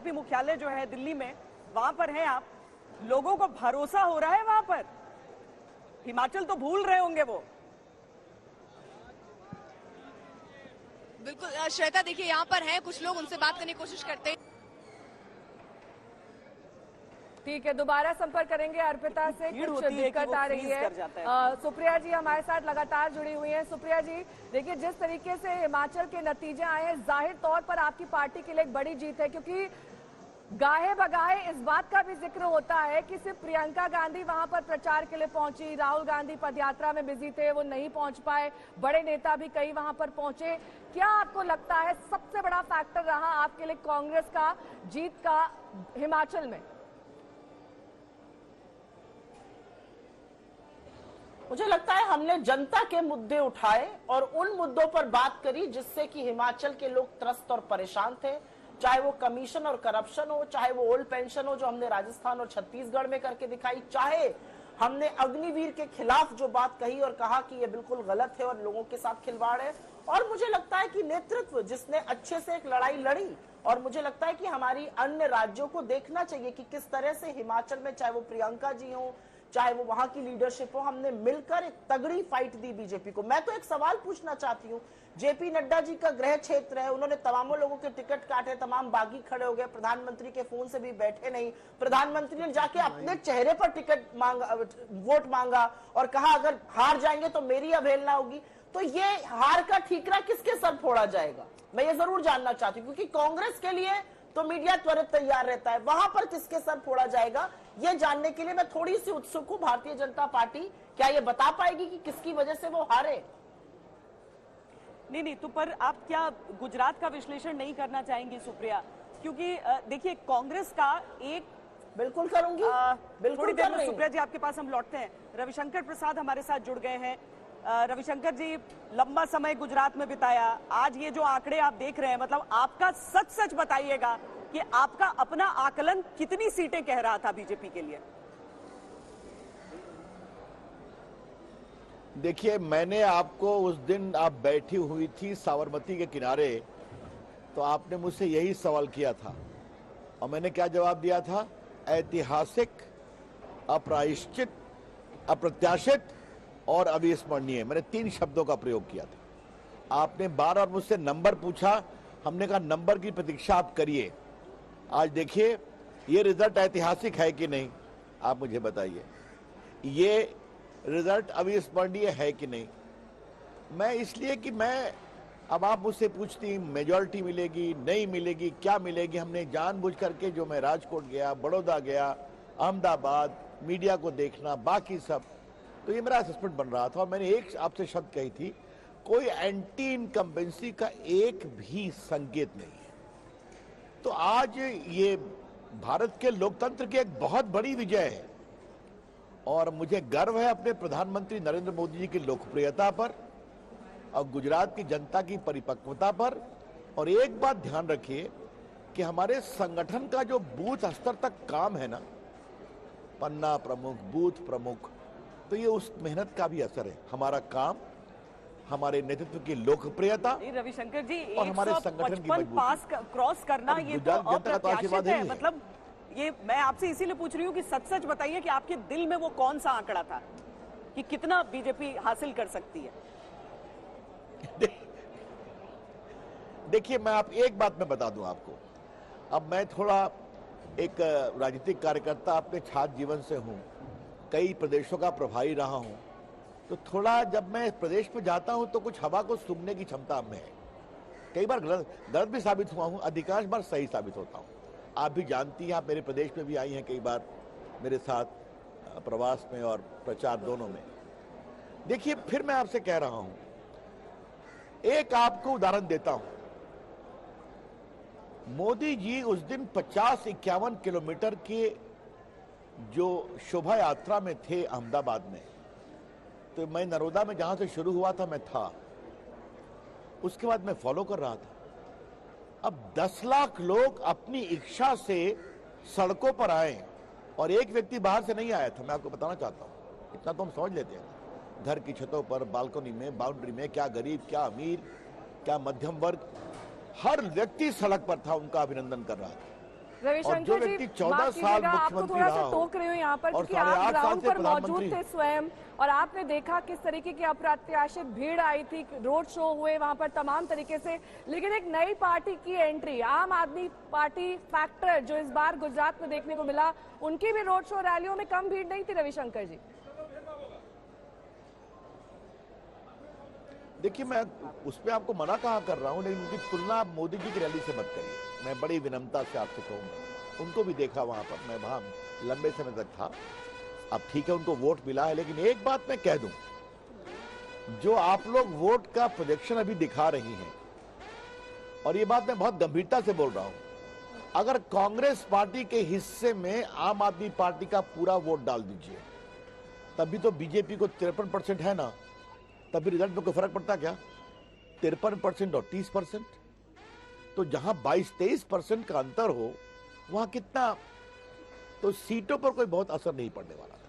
BJP मुख्यालय जो है दिल्ली में, वहां पर हैं आप, लोगों को भरोसा हो रहा है वहां पर? हिमाचल तो भूल रहे होंगे वो। बिल्कुल श्वेता, देखिए यहाँ पर हैं कुछ लोग, उनसे बात करने की कोशिश करते हैं। ठीक है, दोबारा संपर्क करेंगे अर्पिता से, कुछ दिक्कत आ रही है। सुप्रिया जी हमारे साथ लगातार जुड़ी हुई हैं। सुप्रिया जी, देखिए जिस तरीके से हिमाचल के नतीजे आए हैं, जाहिर तौर पर आपकी पार्टी के लिए एक बड़ी जीत है, क्योंकि गाहे बगाहे इस बात का भी जिक्र होता है कि सिर्फ प्रियंका गांधी वहां पर प्रचार के लिए पहुंची, राहुल गांधी पदयात्रा में बिजी थे, वो नहीं पहुंच पाए, बड़े नेता भी कई वहां पर पहुंचे। क्या आपको लगता है सबसे बड़ा फैक्टर रहा आपके लिए कांग्रेस का जीत का हिमाचल में? मुझे लगता है हमने जनता के मुद्दे उठाए और उन मुद्दों पर बात करी जिससे कि हिमाचल के लोग त्रस्त और परेशान थे, चाहे वो कमीशन और करप्शन हो, चाहे वो ओल्ड पेंशन हो जो हमने राजस्थान और छत्तीसगढ़ में करके दिखाई, चाहे हमने अग्निवीर के खिलाफ जो बात कही और कहा कि ये बिल्कुल गलत है और लोगों के साथ खिलवाड़ है। और मुझे लगता है कि नेतृत्व जिसने अच्छे से एक लड़ाई लड़ी, और मुझे लगता है कि हमारी अन्य राज्यों को देखना चाहिए कि किस तरह से हिमाचल में, चाहे वो प्रियंका जी हो, चाहे वो वहां की लीडरशिप हो, हमने मिलकर एक तगड़ी फाइट दी बीजेपी को। मैं तो एक सवाल पूछना चाहती हूँ, जेपी नड्डा जी का गृह क्षेत्र है, उन्होंने तमाम लोगों के टिकट काटे, तमाम बागी खड़े हो गए, प्रधानमंत्री के फोन से भी बैठे नहीं, प्रधानमंत्री ने जाके अपने चेहरे पर टिकट मांगा, वोट मांगा और कहा अगर हार जाएंगे तो मेरी अवहेलना होगी। तो ये हार का ठीकरा किसके सर फोड़ा जाएगा, मैं ये जरूर जानना चाहती हूँ, क्योंकि कांग्रेस के लिए तो मीडिया त्वरित तैयार रहता है, वहां पर किसके सर फोड़ा जाएगा ये जानने के लिए मैं थोड़ी सी उत्सुक हूं। भारतीय जनता पार्टी क्या ये बता पाएगी कि किसकी वजह से वो हारे? नहीं, तो पर आप क्या गुजरात का विश्लेषण नहीं करना चाहेंगी सुप्रिया? क्योंकि देखिए कांग्रेस का एक, बिल्कुल करूंगी, बिल्कुल थोड़ी देर में सुप्रिया जी आपके पास हम लौटते हैं। रविशंकर प्रसाद हमारे साथ जुड़ गए हैं। रविशंकर जी, लंबा समय गुजरात में बिताया, आज ये जो आंकड़े आप देख रहे हैं, मतलब आपका सच सच बताइएगा कि आपका अपना आकलन कितनी सीटें कह रहा था बीजेपी के लिए? देखिए, मैंने आपको उस दिन आप बैठी हुई थी साबरमती के किनारे, तो आपने मुझसे यही सवाल किया था और मैंने क्या जवाब दिया था? ऐतिहासिक, अप्रायश्चित, अप्रत्याशित और अविस्मरणीय। मैंने 3 शब्दों का प्रयोग किया था। आपने बार बार मुझसे नंबर पूछा, हमने कहा नंबर की प्रतीक्षा आप करिए। आज देखिए ये रिजल्ट ऐतिहासिक है कि नहीं, आप मुझे बताइए। ये रिजल्ट अविस्मरणीय है कि नहीं? मैं इसलिए कि मैं, अब आप मुझसे पूछती मेजॉरिटी मिलेगी नहीं मिलेगी, क्या मिलेगी, हमने जानबूझ करके, जो मैं राजकोट गया, बड़ौदा गया, अहमदाबाद, मीडिया को देखना, बाकी सब, तो ये मेरा असेसमेंट बन रहा था। और मैंने एक आपसे शब्द कही थी, कोई एंटी इनकम्बेंसी का एक भी संकेत नहीं है। तो आज ये भारत के लोकतंत्र की एक बहुत बड़ी विजय है और मुझे गर्व है अपने प्रधानमंत्री नरेंद्र मोदी जी की लोकप्रियता पर और गुजरात की जनता की परिपक्वता पर। और एक बात ध्यान रखिए कि हमारे संगठन का जो बूथ स्तर तक काम है ना, पन्ना प्रमुख, बूथ प्रमुख, तो ये उस मेहनत का भी असर है। हमारा काम, हमारे नेतृत्व की लोकप्रियता, रविशंकर जी, और हमारे संगठन की मजबूती, पास क्रॉस करना ये तो अप्रत्याशित है। मतलब ये मैं आपसे इसीलिए पूछ रही हूँ कि सच सच बताइए कि आपके दिल में वो कौन सा आंकड़ा था कि कितना बीजेपी हासिल कर सकती है? देखिए, मैं आप एक बात मैं बता दूं आपको, अब मैं थोड़ा एक राजनीतिक कार्यकर्ता अपने छात्र जीवन से हूं, कई प्रदेशों का प्रभारी रहा हूं, तो थोड़ा जब मैं प्रदेश में जाता हूं तो कुछ हवा को सूंघने की क्षमता में है। कई बार गलत भी साबित हुआ हूं, अधिकांश बार सही साबित होता हूं। आप भी जानती हैं, आप मेरे प्रदेश में भी आई हैं कई बार मेरे साथ प्रवास में और प्रचार दोनों में। देखिए, फिर मैं आपसे कह रहा हूं, एक आपको उदाहरण देता हूं। मोदी जी उस दिन 50-51 किलोमीटर के जो शोभा यात्रा में थे अहमदाबाद में, तो मैं नरोदा में जहां से शुरू हुआ था मैं था, उसके बाद मैं फॉलो कर रहा था। अब 10 लाख लोग अपनी इच्छा से सड़कों पर आए और एक व्यक्ति बाहर से नहीं आया था। मैं आपको बताना चाहता हूं, इतना तो हम समझ लेते हैं, घर की छतों पर, बालकनी में, बाउंड्री में, क्या गरीब, क्या अमीर, क्या मध्यम वर्ग, हर व्यक्ति सड़क पर था, उनका अभिनंदन कर रहा था। और जो रविशंकर व्यक्ति जी 14 माफ साल कीजिएगा, आपको मुख्यमंत्री थोड़ा रहा सा हो टोक रही हूँ यहाँ पर, और क्योंकि आप 8.5 साल ग्राउंड से पर मौजूद प्रधानमंत्री। थे स्वयं और आपने देखा किस तरीके की अप्रत्याशित भीड़ आई थी, रोड शो हुए वहां पर तमाम तरीके से। लेकिन एक नई पार्टी की एंट्री, आम आदमी पार्टी फैक्टर, जो इस बार गुजरात में देखने को मिला, उनकी भी रोड शो रैलियों में कम भीड़ नहीं थी रविशंकर जी। देखिए, मैं उस पर आपको मना कहाँ कर रहा हूँ, लेकिन उनकी तुलना आप मोदी जी की रैली से मत करिए। मैं बड़ी विनम्रता से आपसे कहूँगा, उनको भी देखा वहां पर, मैं वहां लंबे समय तक था। अब ठीक है, उनको वोट मिला है, लेकिन एक बात मैं कह दूं, जो आप लोग वोट का प्रोजेक्शन अभी दिखा रही हैं, और ये बात मैं बहुत गंभीरता से बोल रहा हूं, अगर कांग्रेस पार्टी के हिस्से में आम आदमी पार्टी का पूरा वोट डाल दीजिए, तभी तो बीजेपी को 53% है ना, तभी रिजल्ट में कोई फर्क पड़ता क्या? 53% और 30%, तो जहां 22-23% का अंतर हो, वहां कितना, तो सीटों पर कोई बहुत असर नहीं पड़ने वाला था।